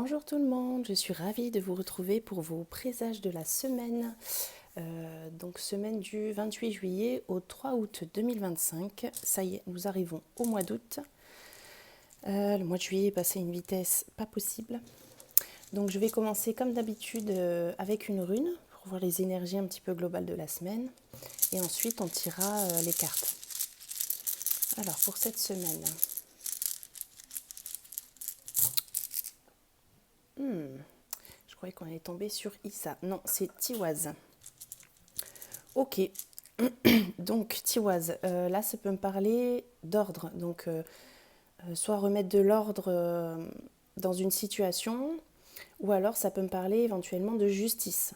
Bonjour tout le monde, je suis ravie de vous retrouver pour vos présages de la semaine. Donc semaine du 28 juillet au 3 août 2025. Ça y est, nous arrivons au mois d'août. Le mois de juillet est passé à une vitesse pas possible. Donc je vais commencer comme d'habitude avec une rune pour voir les énergies un petit peu globales de la semaine. Et ensuite on tirera les cartes. Alors pour cette semaine... Je croyais qu'on allait tomber sur Issa. Non, c'est Tiwaz. Ok. Donc Tiwaz, là ça peut me parler d'ordre. Donc soit remettre de l'ordre dans une situation, ou alors ça peut me parler éventuellement de justice.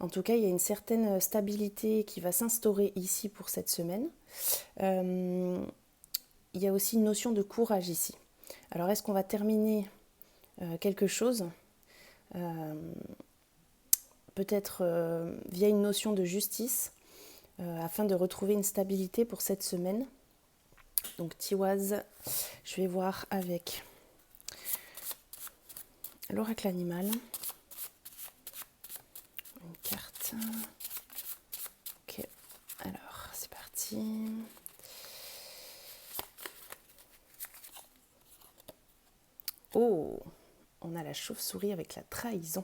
En tout cas, il y a une certaine stabilité qui va s'instaurer ici pour cette semaine. Il y a aussi une notion de courage ici. Alors est-ce qu'on va terminer quelque chose peut-être via une notion de justice, afin de retrouver une stabilité pour cette semaine. Donc Tiwaz, je vais voir avec l'oracle animal. Une carte. Ok, alors c'est parti. Oh, on a la chauve-souris avec la trahison.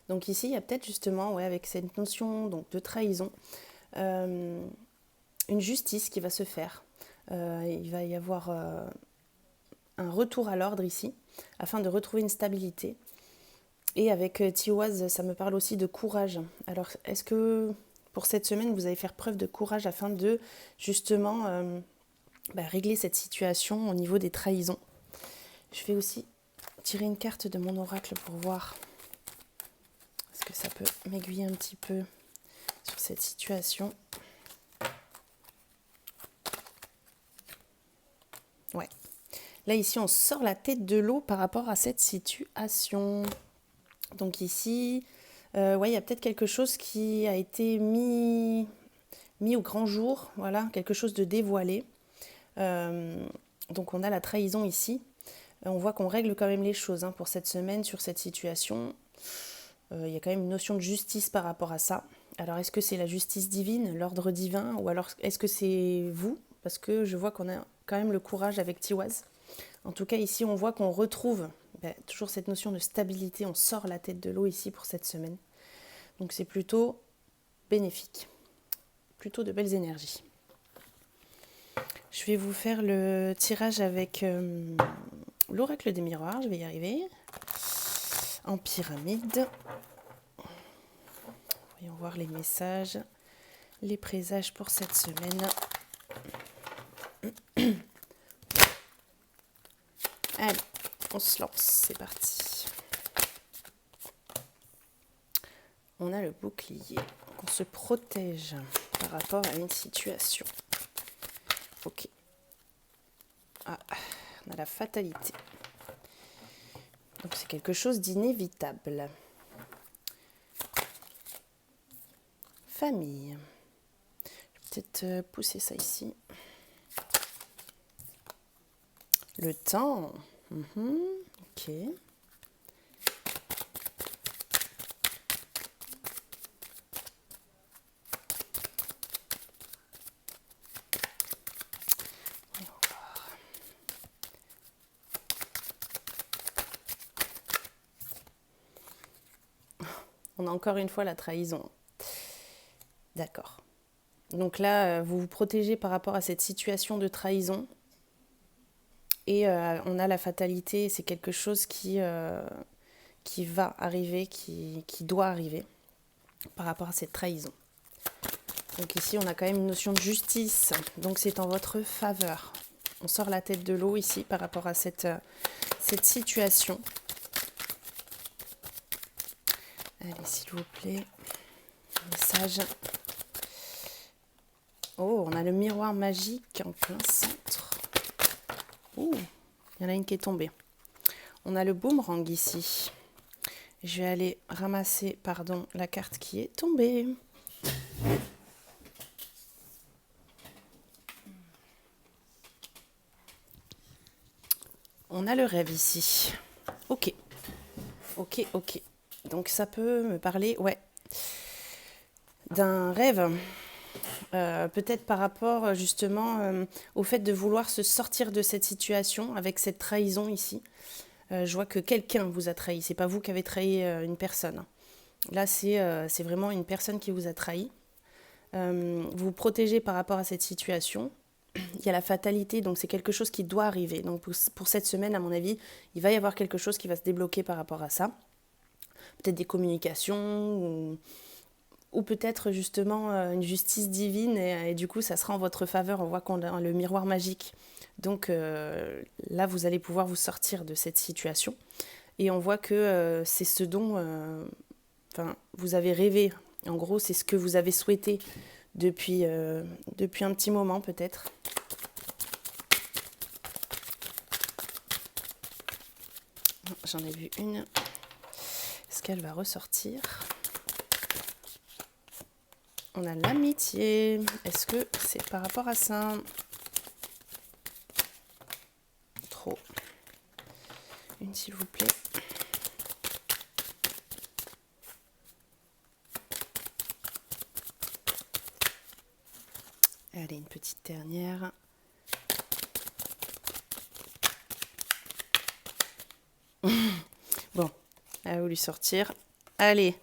Donc ici, il y a peut-être justement, avec cette notion donc, de trahison, une justice qui va se faire. Il va y avoir un retour à l'ordre ici, afin de retrouver une stabilité. Et avec Tiwaz, ça me parle aussi de courage. Alors, est-ce que pour cette semaine, vous allez faire preuve de courage afin de justement régler cette situation au niveau des trahisons? Je vais aussi tirer une carte de mon oracle pour voir est-ce que ça peut m'aiguiller un petit peu sur cette situation. Ouais. Là, ici, on sort la tête de l'eau par rapport à cette situation. Donc ici, il y a peut-être quelque chose qui a été mis au grand jour, voilà, quelque chose de dévoilé. Donc on a la trahison ici. On voit qu'on règle quand même les choses pour cette semaine sur cette situation. Il y a quand même une notion de justice par rapport à ça. Alors est-ce que c'est la justice divine, l'ordre divin, ou alors est-ce que c'est vous? Parce que je vois qu'on a quand même le courage avec Tiwaz. En tout cas ici on voit qu'on retrouve toujours cette notion de stabilité. On sort la tête de l'eau ici pour cette semaine. Donc c'est plutôt bénéfique. Plutôt de belles énergies. Je vais vous faire le tirage avec l'oracle des miroirs, je vais y arriver. En pyramide. Voyons voir les messages, les présages pour cette semaine. Allez, on se lance, c'est parti. On a le bouclier, on se protège par rapport à une situation. Ok. Ah, on a la fatalité. Donc c'est quelque chose d'inévitable. Famille. Je vais peut-être pousser ça ici. Le temps. Ok. On a encore une fois la trahison. D'accord. Donc là, vous vous protégez par rapport à cette situation de trahison. Et on a la fatalité, c'est quelque chose qui va arriver, qui doit arriver par rapport à cette trahison. Donc ici, on a quand même une notion de justice. Donc c'est en votre faveur. On sort la tête de l'eau ici par rapport à cette situation. Allez, s'il vous plaît. Message. Oh, on a le miroir magique en plein centre. Ouh, il y en a une qui est tombée. On a le boomerang ici. Je vais aller ramasser, la carte qui est tombée. On a le rêve ici. Ok, ok, ok. Donc ça peut me parler, ouais, d'un rêve. Peut-être par rapport justement au fait de vouloir se sortir de cette situation avec cette trahison ici. Je vois que quelqu'un vous a trahi, c'est pas vous qui avez trahi une personne. Là, c'est vraiment une personne qui vous a trahi. Vous vous protégez par rapport à cette situation. Il y a la fatalité, donc c'est quelque chose qui doit arriver. Donc pour cette semaine, à mon avis, il va y avoir quelque chose qui va se débloquer par rapport à ça. Peut-être des communications ou peut-être justement une justice divine et du coup ça sera en votre faveur. On voit qu'on a le miroir magique. Donc là, vous allez pouvoir vous sortir de cette situation. Et on voit que c'est ce dont vous avez rêvé. En gros, c'est ce que vous avez souhaité depuis un petit moment peut-être. J'en ai vu une. Est-ce qu'elle va ressortir ? On a l'amitié. Est-ce que c'est par rapport à ça ? Trop. Une s'il vous plaît. Allez, une petite dernière. Bon, elle a voulu sortir. Allez,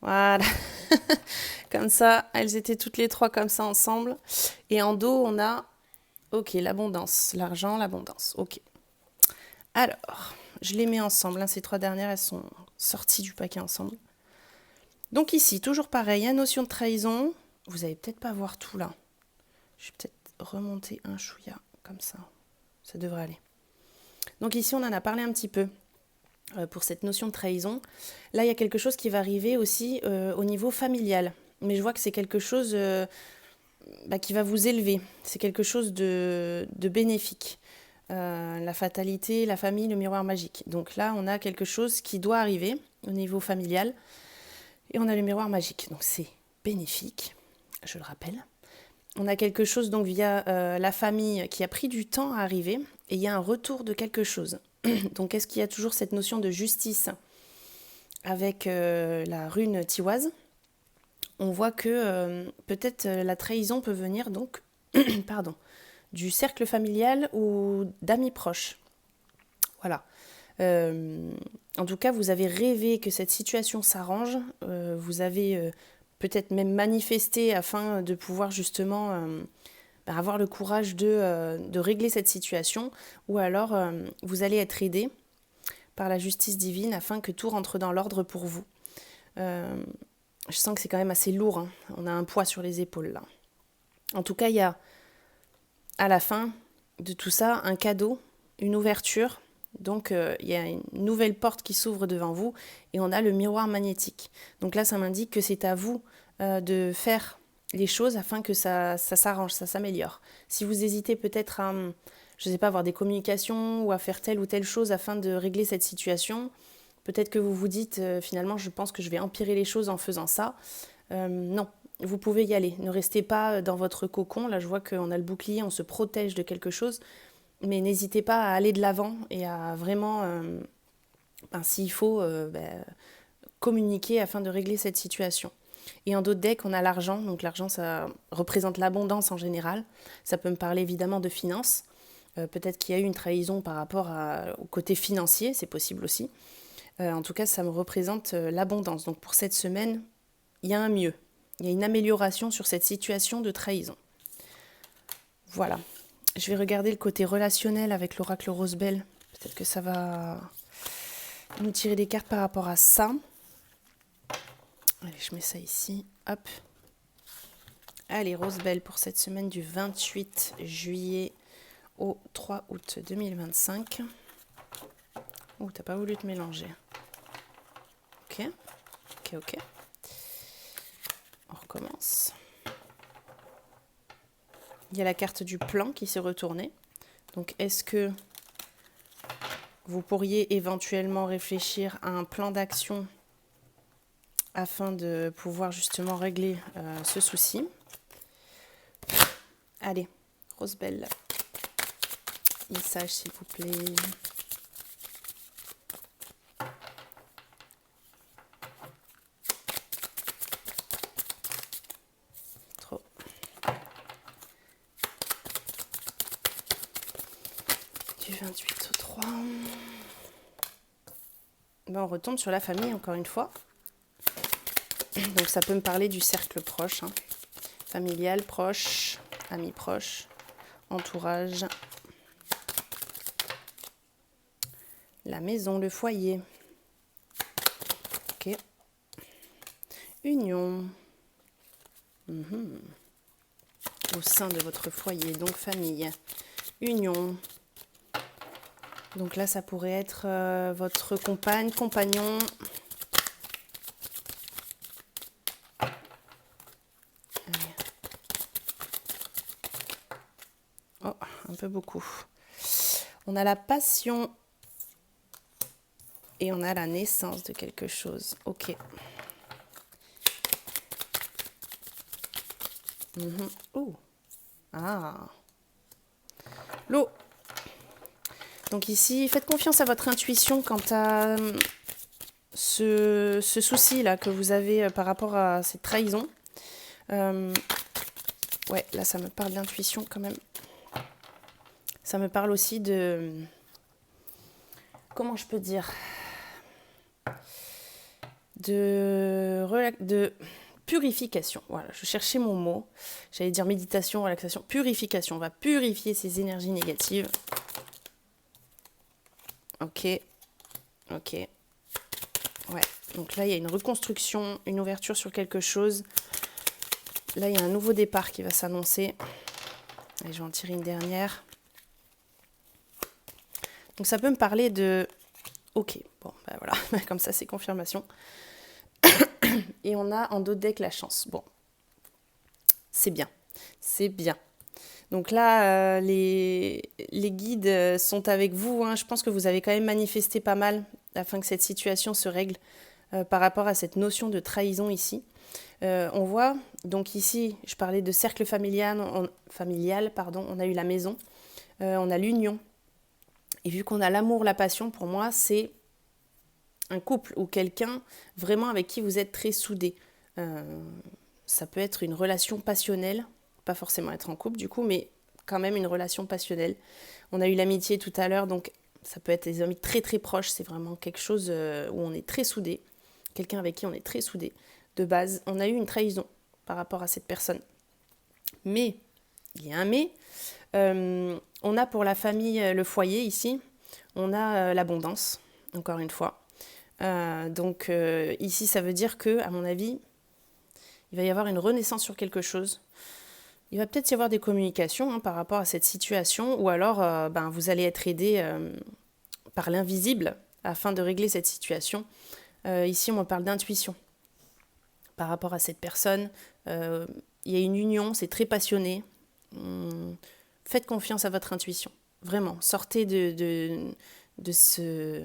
voilà. Comme ça, elles étaient toutes les trois comme ça ensemble. Et en dos, on a, ok, l'abondance, l'argent, l'abondance. Ok. Alors, je les mets ensemble. Hein, ces trois dernières, elles sont sorties du paquet ensemble. Donc ici, toujours pareil, hein, notion de trahison. Vous n'allez peut-être pas voir tout là. Je vais peut-être remonter un chouïa, comme ça. Ça devrait aller. Donc ici, on en a parlé un petit peu pour cette notion de trahison. Là, il y a quelque chose qui va arriver aussi au niveau familial. Mais je vois que c'est quelque chose qui va vous élever. C'est quelque chose de bénéfique. La fatalité, la famille, le miroir magique. Donc là, on a quelque chose qui doit arriver au niveau familial. Et on a le miroir magique. Donc c'est bénéfique, je le rappelle. On a quelque chose donc via la famille qui a pris du temps à arriver. Et il y a un retour de quelque chose. Donc est-ce qu'il y a toujours cette notion de justice avec la rune tiwaz ? On voit que peut-être la trahison peut venir donc du cercle familial ou d'amis proches. Voilà. En tout cas, vous avez rêvé que cette situation s'arrange. Vous avez peut-être même manifesté afin de pouvoir justement avoir le courage de régler cette situation. Ou alors, vous allez être aidé par la justice divine afin que tout rentre dans l'ordre pour vous. Je sens que c'est quand même assez lourd. Hein. On a un poids sur les épaules là. En tout cas, il y a à la fin de tout ça un cadeau, une ouverture. Donc, il y a une nouvelle porte qui s'ouvre devant vous et on a le miroir magnétique. Donc là, ça m'indique que c'est à vous de faire les choses afin que ça s'arrange, ça s'améliore. Si vous hésitez peut-être à, je ne sais pas, avoir des communications ou à faire telle ou telle chose afin de régler cette situation, peut-être que vous vous dites, finalement, je pense que je vais empirer les choses en faisant ça. Non, vous pouvez y aller. Ne restez pas dans votre cocon. Là, je vois qu'on a le bouclier, on se protège de quelque chose. Mais n'hésitez pas à aller de l'avant et à vraiment, s'il faut, communiquer afin de régler cette situation. Et en d'autres decks, on a l'argent. Donc l'argent, ça représente l'abondance en général. Ça peut me parler évidemment de finances. Peut-être qu'il y a eu une trahison par rapport au côté financier, c'est possible aussi. En tout cas, ça me représente l'abondance. Donc pour cette semaine, il y a un mieux. Il y a une amélioration sur cette situation de trahison. Voilà. Je vais regarder le côté relationnel avec l'oracle Rosebel. Peut-être que ça va nous tirer des cartes par rapport à ça. Allez, je mets ça ici. Hop. Allez, Rosebel pour cette semaine du 28 juillet au 3 août 2025. Oh, t'as pas voulu te mélanger. Ok. On recommence. Il y a la carte du plan qui s'est retournée. Donc, est-ce que vous pourriez éventuellement réfléchir à un plan d'action afin de pouvoir justement régler ce souci? Allez, Rosebel, message s'il vous plaît. Du 28 au 3. Ben, on retombe sur la famille encore une fois. Donc ça peut me parler du cercle proche, hein. Familial, proche, amis proches, entourage. La maison, le foyer. Ok. Union. Au sein de votre foyer, donc famille. Union. Donc là, ça pourrait être votre compagne, compagnon. Allez. Oh, un peu beaucoup. On a la passion et on a la naissance de quelque chose. Ok. Oh. Ah. L'eau. Donc ici, faites confiance à votre intuition quant à ce souci-là que vous avez par rapport à cette trahison. Ouais, là, ça me parle d'intuition quand même. Ça me parle aussi de... Comment je peux dire ? De purification. Voilà, je cherchais mon mot. J'allais dire méditation, relaxation, purification. On va purifier ces énergies négatives. Ok. Ok. Ouais. Donc là, il y a une reconstruction, une ouverture sur quelque chose. Là, il y a un nouveau départ qui va s'annoncer. Et je vais en tirer une dernière. Donc ça peut me parler de... Ok, bon, ben voilà, comme ça c'est confirmation. Et on a en dos de deck la chance. Bon, c'est bien, c'est bien. Donc là, les guides sont avec vous, hein. Je pense que vous avez quand même manifesté pas mal afin que cette situation se règle par rapport à cette notion de trahison ici. On voit, donc ici, je parlais de cercle familial, on a eu la maison, on a l'union. Et vu qu'on a l'amour, la passion, pour moi, c'est un couple ou quelqu'un vraiment avec qui vous êtes très soudés. Ça peut être une relation passionnelle, pas forcément être en couple du coup, mais quand même une relation passionnelle. On a eu l'amitié tout à l'heure, donc ça peut être des amis très très proches, c'est vraiment quelque chose où on est très soudés, quelqu'un avec qui on est très soudés. De base, on a eu une trahison par rapport à cette personne. Mais, il y a un mais, on a pour la famille, le foyer ici, on a l'abondance, encore une fois. Donc ici, ça veut dire que, à mon avis, il va y avoir une renaissance sur quelque chose. Il va peut-être y avoir des communications par rapport à cette situation, ou alors vous allez être aidé par l'invisible afin de régler cette situation. Ici, on me parle d'intuition par rapport à cette personne. Il y a une union, c'est très passionné. Faites confiance à votre intuition. Vraiment, sortez de ce...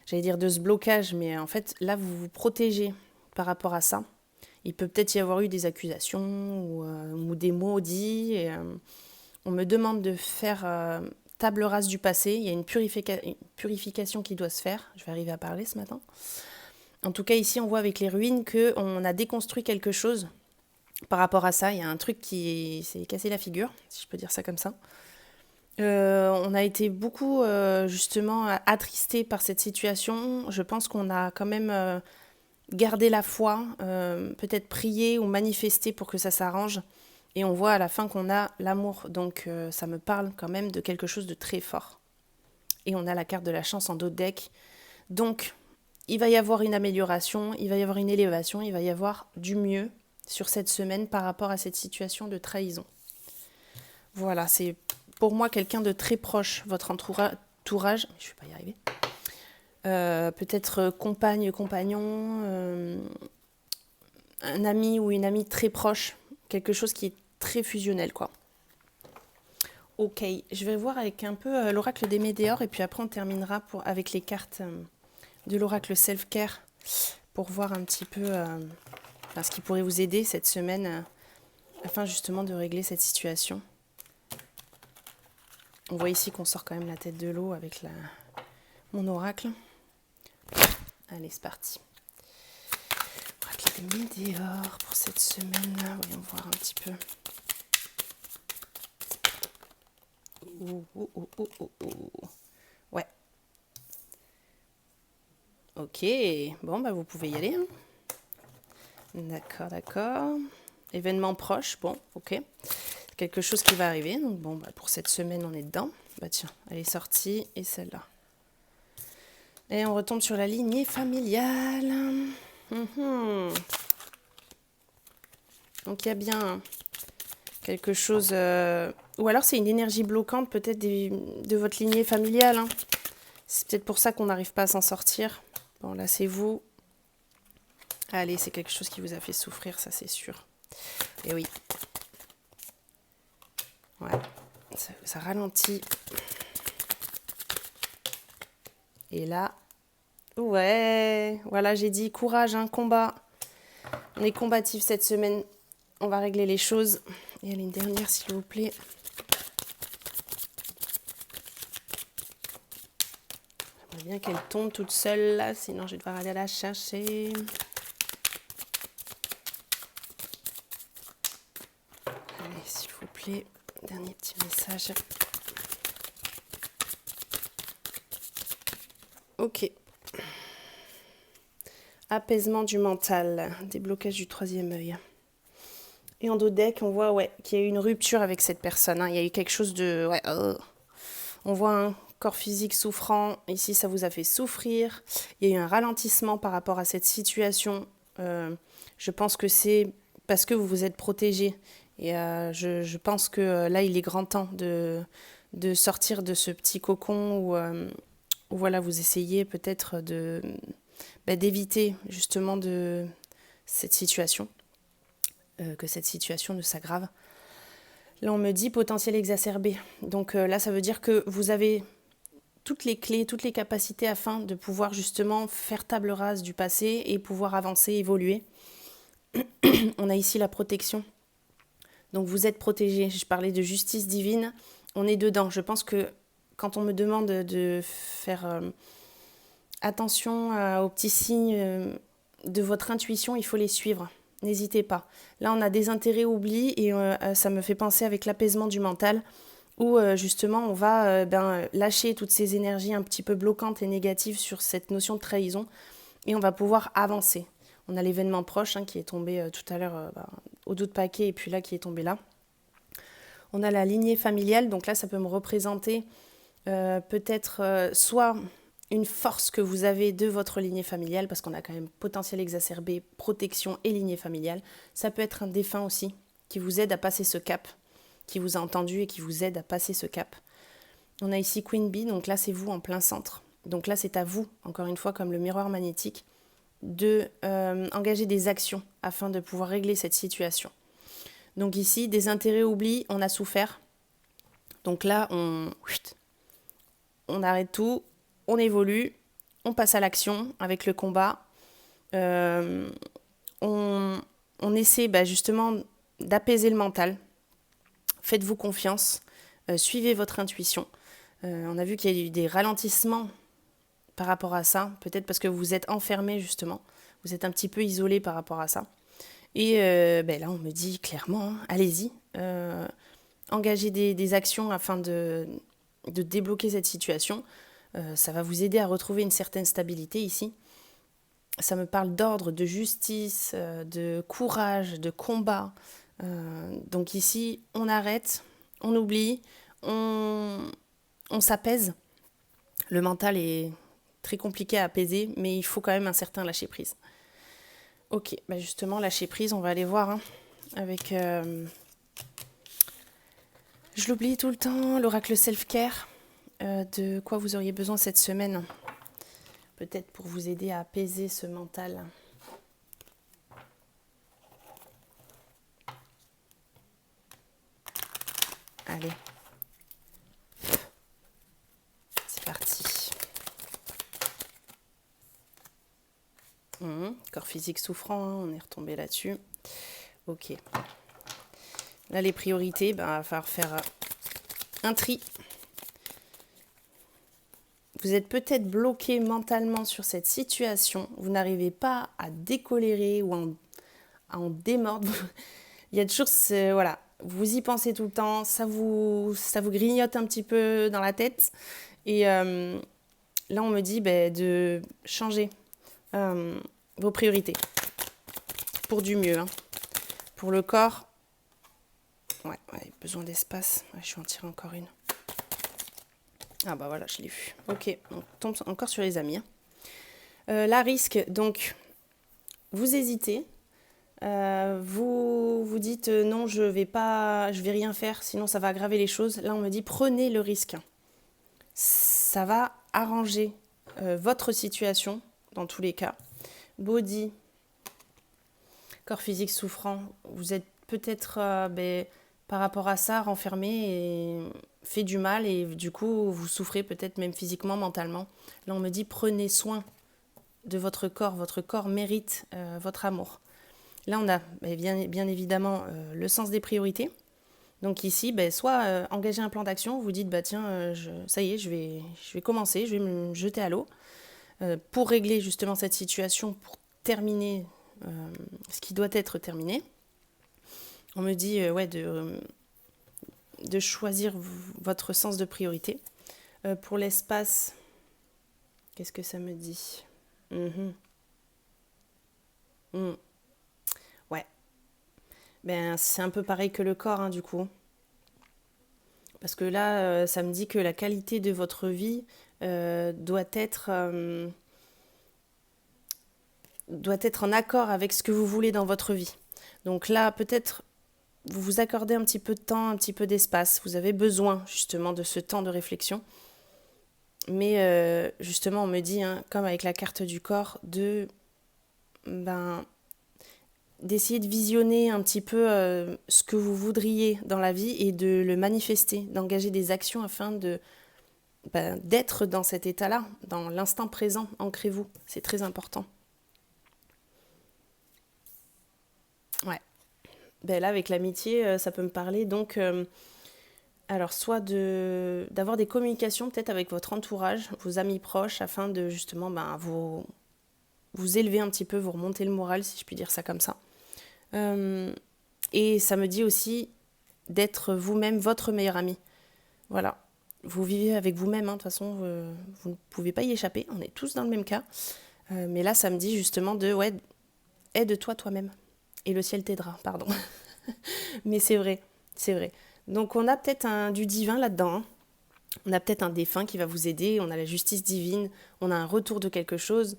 J'allais dire de ce blocage, mais en fait, là, vous vous protégez par rapport à ça. Il peut peut-être y avoir eu des accusations ou des mots dits. Et, on me demande de faire table rase du passé. Il y a une purification qui doit se faire. Je vais arriver à parler ce matin. En tout cas, ici, on voit avec les ruines qu'on a déconstruit quelque chose par rapport à ça. Il y a un truc qui s'est cassé la figure, si je peux dire ça comme ça. On a été beaucoup justement attristés par cette situation. Je pense qu'on a quand même gardé la foi, peut-être prié ou manifesté pour que ça s'arrange. Et on voit à la fin qu'on a l'amour. Donc ça me parle quand même de quelque chose de très fort. Et on a la carte de la chance en dos de deck. Donc il va y avoir une amélioration, il va y avoir une élévation, il va y avoir du mieux sur cette semaine par rapport à cette situation de trahison. Voilà, c'est pour moi quelqu'un de très proche, votre entourage, je ne vais pas y arriver, peut-être compagne, compagnon, un ami ou une amie très proche, quelque chose qui est très fusionnel, quoi. Ok, je vais voir avec un peu l'oracle des Médéors et puis après on terminera avec les cartes de l'oracle Self-Care pour voir un petit peu ce qui pourrait vous aider cette semaine afin justement de régler cette situation. On voit ici qu'on sort quand même la tête de l'eau avec mon oracle. Allez, c'est parti. Oracle des Médéors pour cette semaine. Voyons voir un petit peu. Ouais. Ok. Bon, bah vous pouvez y aller. Hein. D'accord, d'accord. Événement proche. Bon, ok. Quelque chose qui va arriver. Donc bon, bah, pour cette semaine, on est dedans. Bah tiens, elle est sortie. Et celle-là. Et on retombe sur la lignée familiale. Donc il y a bien quelque chose... Ou alors c'est une énergie bloquante peut-être de votre lignée familiale. Hein. C'est peut-être pour ça qu'on n'arrive pas à s'en sortir. Bon, là c'est vous. Allez, c'est quelque chose qui vous a fait souffrir, ça c'est sûr. Et oui. Ouais, ça ralentit. Et là... Ouais, voilà, j'ai dit courage, hein, combat. On est combatif cette semaine. On va régler les choses. Et allez, une dernière, s'il vous plaît. J'aimerais bien qu'elle tombe toute seule, là, sinon je vais devoir aller la chercher. Allez, s'il vous plaît, dernier petit message. Ok. Apaisement du mental, déblocage du troisième œil. Et en dos deck, on voit qu'il y a eu une rupture avec cette personne. Hein. Il y a eu quelque chose de... On voit un corps physique souffrant. Ici, ça vous a fait souffrir. Il y a eu un ralentissement par rapport à cette situation. Je pense que c'est parce que vous vous êtes protégé. Et je pense que là, il est grand temps de sortir de ce petit cocon où voilà, vous essayez peut-être d'éviter justement de cette situation. Que cette situation ne s'aggrave. Là, on me dit potentiel exacerbé. Donc là, ça veut dire que vous avez toutes les clés, toutes les capacités afin de pouvoir justement faire table rase du passé et pouvoir avancer, évoluer. On a ici la protection. Donc vous êtes protégé. Je parlais de justice divine. On est dedans. Je pense que quand on me demande de faire attention aux petits signes de votre intuition, il faut les suivre. N'hésitez pas. Là, on a des intérêts oubliés et ça me fait penser avec l'apaisement du mental où justement on va lâcher toutes ces énergies un petit peu bloquantes et négatives sur cette notion de trahison et on va pouvoir avancer. On a l'événement proche qui est tombé tout à l'heure au dos de paquet et puis là qui est tombé là. On a la lignée familiale, donc là ça peut me représenter peut-être soit une force que vous avez de votre lignée familiale, parce qu'on a quand même potentiel exacerbé, protection et lignée familiale. Ça peut être un défunt aussi, qui vous aide à passer ce cap, qui vous a entendu et qui vous aide à passer ce cap. On a ici Queen Bee, donc là c'est vous en plein centre. Donc là c'est à vous, encore une fois, comme le miroir magnétique, de engager des actions afin de pouvoir régler cette situation. Donc ici, des intérêts oubliés, on a souffert. Donc là, on arrête tout. On évolue, on passe à l'action avec le combat. On essaie justement d'apaiser le mental. Faites-vous confiance, suivez votre intuition. On a vu qu'il y a eu des ralentissements par rapport à ça, peut-être parce que vous êtes enfermé justement, vous êtes un petit peu isolé par rapport à ça. Et là, on me dit clairement, allez-y, engagez des actions afin de débloquer cette situation. Ça va vous aider à retrouver une certaine stabilité ici. Ça me parle d'ordre, de justice, de courage, de combat. Donc ici, on arrête, on oublie, on s'apaise. Le mental est très compliqué à apaiser, mais il faut quand même un certain lâcher-prise. Ok, justement, lâcher-prise, on va aller voir avec... je l'oublie tout le temps, l'oracle self-care. De quoi vous auriez besoin cette semaine, peut-être pour vous aider à apaiser ce mental. Allez, c'est parti. Corps physique souffrant, on est retombé là-dessus. Ok. Là, les priorités, il va falloir faire un tri. Vous êtes peut-être bloqué mentalement sur cette situation. Vous n'arrivez pas à décolérer ou à en démordre. Il y a toujours voilà. vous y pensez tout le temps, ça vous grignote un petit peu dans la tête. Et là, on me dit de changer vos priorités pour du mieux. Hein. Pour le corps, ouais, besoin d'espace. Ouais, je vais en tirer encore une. Ah bah voilà, je l'ai vu. Ok, on tombe encore sur les amis. Hein. Là, risque, donc, vous hésitez. Vous dites non, je vais rien faire, sinon ça va aggraver les choses. Là, on me dit prenez le risque. Ça va arranger votre situation dans tous les cas. Body, corps physique souffrant, vous êtes peut-être par rapport à ça renfermé et fait du mal et du coup vous souffrez peut-être même physiquement, mentalement. Là, on me dit prenez soin de votre corps mérite votre amour. Là, on a bien évidemment le sens des priorités. Donc ici, soit engager un plan d'action, vous dites, tiens, ça y est, je vais commencer, je vais me jeter à l'eau pour régler justement cette situation, pour terminer ce qui doit être terminé. On me dit de choisir votre sens de priorité. Pour l'espace, qu'est-ce que ça me dit ? Ouais. C'est un peu pareil que le corps, hein, du coup. Parce que là, ça me dit que la qualité de votre vie doit être en accord avec ce que vous voulez dans votre vie. Donc là, peut-être, vous vous accordez un petit peu de temps, un petit peu d'espace. Vous avez besoin, justement, de ce temps de réflexion. Mais justement, on me dit, hein, comme avec la carte du corps, d'essayer de visionner un petit peu ce que vous voudriez dans la vie et de le manifester, d'engager des actions afin d'être dans cet état-là, dans l'instant présent. Ancrez-vous, c'est très important. Ouais. Là, avec l'amitié, ça peut me parler donc... alors, soit d'avoir des communications peut-être avec votre entourage, vos amis proches, afin de justement vous élever un petit peu, vous remonter le moral, si je puis dire ça comme ça. Et ça me dit aussi d'être vous-même votre meilleur ami. Voilà. Vous vivez avec vous-même, hein. De toute façon, vous ne pouvez pas y échapper, on est tous dans le même cas. Mais là, ça me dit justement aide-toi toi-même. Et le ciel t'aidera, pardon. Mais c'est vrai. Donc on a peut-être du divin là-dedans. Hein. On a peut-être un défunt qui va vous aider, on a la justice divine, on a un retour de quelque chose.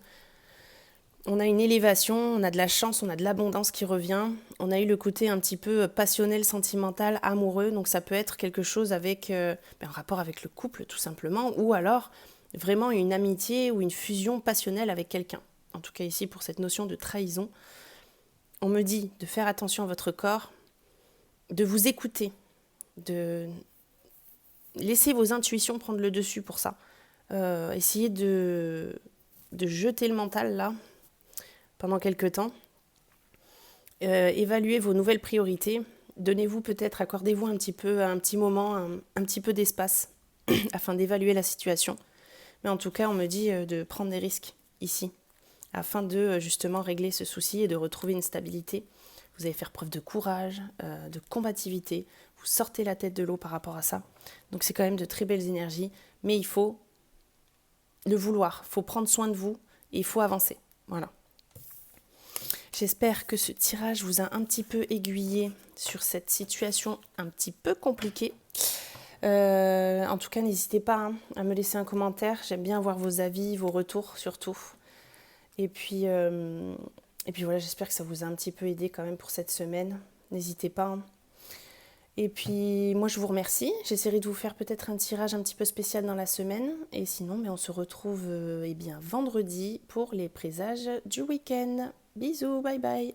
On a une élévation, on a de la chance, on a de l'abondance qui revient. On a eu le côté un petit peu passionnel, sentimental, amoureux. Donc ça peut être quelque chose avec un rapport avec le couple tout simplement. Ou alors vraiment une amitié ou une fusion passionnelle avec quelqu'un. En tout cas ici pour cette notion de trahison. On me dit de faire attention à votre corps, de vous écouter, de laisser vos intuitions prendre le dessus pour ça. Essayez de jeter le mental là, pendant quelques temps. Évaluez vos nouvelles priorités. Donnez-vous peut-être, accordez-vous un petit moment, un petit peu d'espace afin d'évaluer la situation. Mais en tout cas, on me dit de prendre des risques ici, afin de justement régler ce souci et de retrouver une stabilité. Vous allez faire preuve de courage, de combativité. Vous sortez la tête de l'eau par rapport à ça. Donc c'est quand même de très belles énergies. Mais il faut le vouloir. Il faut prendre soin de vous et il faut avancer. Voilà. J'espère que ce tirage vous a un petit peu aiguillé sur cette situation un petit peu compliquée. En tout cas, n'hésitez pas à me laisser un commentaire. J'aime bien voir vos avis, vos retours surtout. Et puis voilà, j'espère que ça vous a un petit peu aidé quand même pour cette semaine. N'hésitez pas. Et puis moi, je vous remercie. J'essaierai de vous faire peut-être un tirage un petit peu spécial dans la semaine. Et sinon, on se retrouve vendredi pour les présages du week-end. Bisous, bye bye.